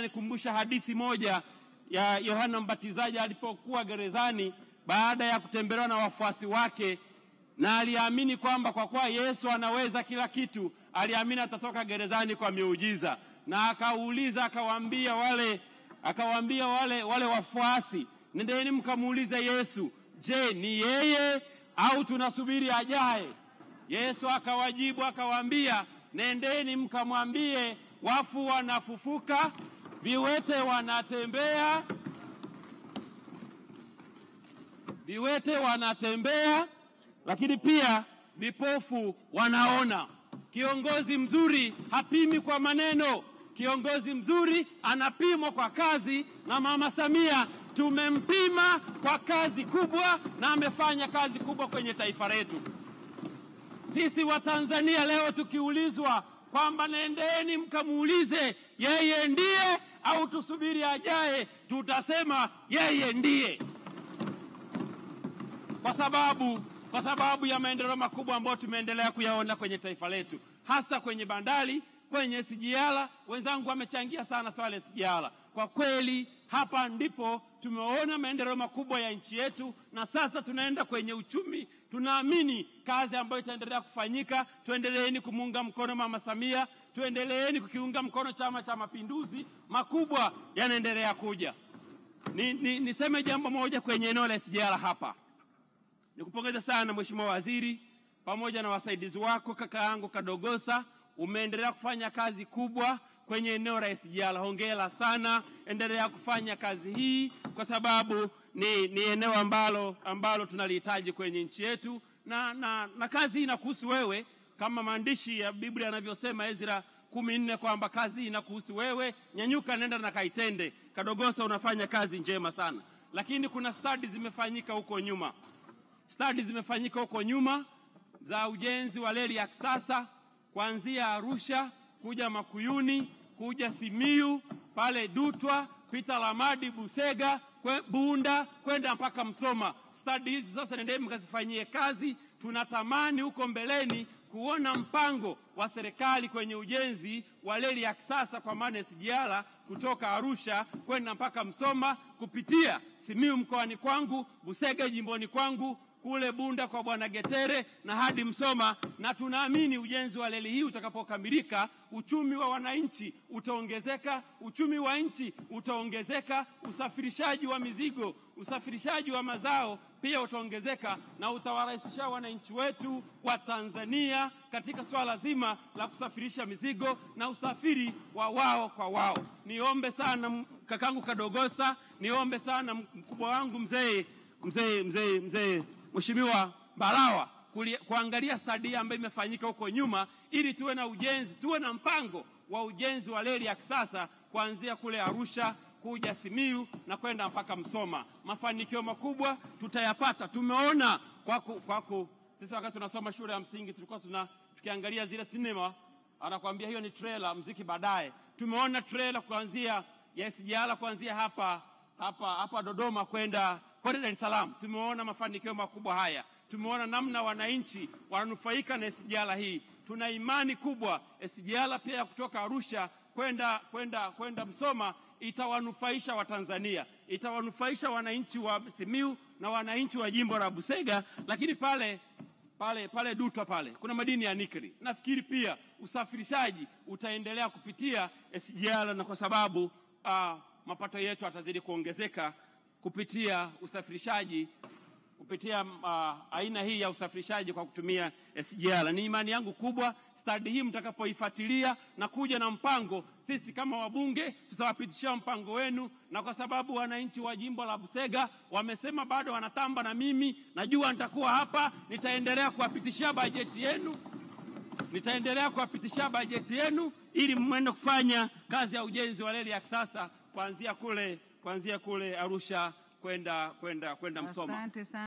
inanikumbusha hadithi moja ya Yohana Mbatizaji alipokuwa gerezani baada ya kutembelewa na wafuasi wake, na aliamini kwamba kwa kuwa Yesu anaweza kila kitu, aliamini atatoka gerezani kwa miujiza. Na akawaambia wale wafuasi, nendeni mkamuulize Yesu, je, ni yeye au tunasubiri ajaye? Yesu akawajibu akawaambia, nendeni mkamwambie wafu wanafufuka, viwete wanatembea, lakini pia vipofu wanaona. Kiongozi mzuri hapimi kwa maneno. Kiongozi mzuri anapimwa kwa kazi, na Mama Samia tumempima kwa kazi kubwa, na amefanya kazi kubwa kwenye taifa letu. Sisi wa Tanzania leo tukiulizwa kwamba nendeni mkamuulize yeye ndiye au tusubiri ajaye, tutasema yeye ndiye. Kwa sababu ya maendeleo makubwa ambayo tumeendelea kuyaona kwenye taifa letu, hasa kwenye bandari, kwenye SGR. Wenzangu wamechangia sana swala la SGR. Kwa kweli hapa ndipo tumeona maendeleo makubwa ya nchi yetu, na sasa tunaenda kwenye uchumi. Tunaamini kazi ambayo itaendelea kufanyika. Tuendeleeni kumuunga mkono Mama Samia, tuendeleeni kukiunga mkono Chama cha Mapinduzi. Makubwa yanaendelea kuja. Niseme jambo moja kwenye eneo la SGR hapa. Nikupongeza sana Mheshimiwa Waziri pamoja na wasaidizi wako, kaka yangu Kadogosa. Umeendelea kufanya kazi kubwa kwenye eneo la SGR. Hongera sana, endelea kufanya kazi hii kwa sababu ni eneo ambalo tunalihitaji kwenye nchi yetu, na kazi inakuhusu wewe, kama maandishi ya Biblia yanavyosema Ezra 14 kwamba kazi inakuhusu wewe. Nyanyuka, nenda na kaitende. Kadogosa, unafanya kazi njema sana. Lakini kuna studies zimefanyika huko nyuma za ujenzi wa reli ya kisasa kuanzia Arusha kuja Makuyuni, kuja Simiyu, pale Dutwa, Pita Lamadi, Busega, Bunda, kwenda mpaka Msoma. Study hizi sasa nendeni mkazifanyie kazi. Tunatamani huko mbeleni kuona mpango wa serikali kwenye ujenzi wa reli ya kisasa, kwa maana SGR kutoka Arusha kwenda mpaka Msoma, kupitia Simiyu mkoani kwangu, Busega jimboni kwangu, kule Bunda kwa Bwana Getere na hadi Msoma. Na tunaamini ujenzi wa reli hii utakapokamilika, uchumi wa wananchi utaongezeka, uchumi wa nchi utaongezeka, usafirishaji wa mizigo, usafirishaji wa mazao pia utaongezeka, na utawarahisisha wananchi wetu wa Tanzania katika swala zima la kusafirisha mizigo na usafiri wa wao kwa wao. Niombe sana kakangu Kadogosa, niombe sana mkubwa wangu mzee Mheshimiwa Mbarawa kuangalia study ambayo imefanyika huko nyuma, ili tuwe na mpango wa ujenzi wa reli ya kisasa kuanzia kule Arusha kuja Simiyu na kwenda mpaka Msoma. Mafanikio makubwa tutayapata. Tumeona sisi wakati tunasoma shule ya msingi tulikuwa tukiangalia zile sinema, anakuambia hiyo ni trailer, muziki baadaye. Tumeona trailer kuanzia ya SGR kuanzia hapa Dodoma kwenda Dar es Salaam. Tumeona mafanikio makubwa haya. Tumeona namna wananchi wananufaika na SGR hii. Tuna imani kubwa SGR pia kutoka Arusha kwenda Msoma itawanufaisha Watanzania, itawanufaisha wananchi wa Simiyu na wananchi wa jimbo la Busega. Lakini pale Dutwa pale kuna madini ya nikeli. Nafikiri pia usafirishaji utaendelea kupitia SGR, na kwa sababu mapato yetu yatazidi kuongezeka kupitia usafirishaji, kupitia aina hii ya usafirishaji kwa kutumia SGR. Ni imani yangu kubwa study hii mtakapoifuatilia na kuja na mpango, sisi kama wabunge tutawapitishia mpango wenu. Na kwa sababu wananchi wa jimbo la Busega wamesema bado wanatamba na mimi, najua nitakuwa hapa, nitaendelea kuwapitishia bajeti yenu ili mwende kufanya kazi ya ujenzi wa reli ya kisasa kuanzia kule Arusha kwenda Msoma. Asante sana.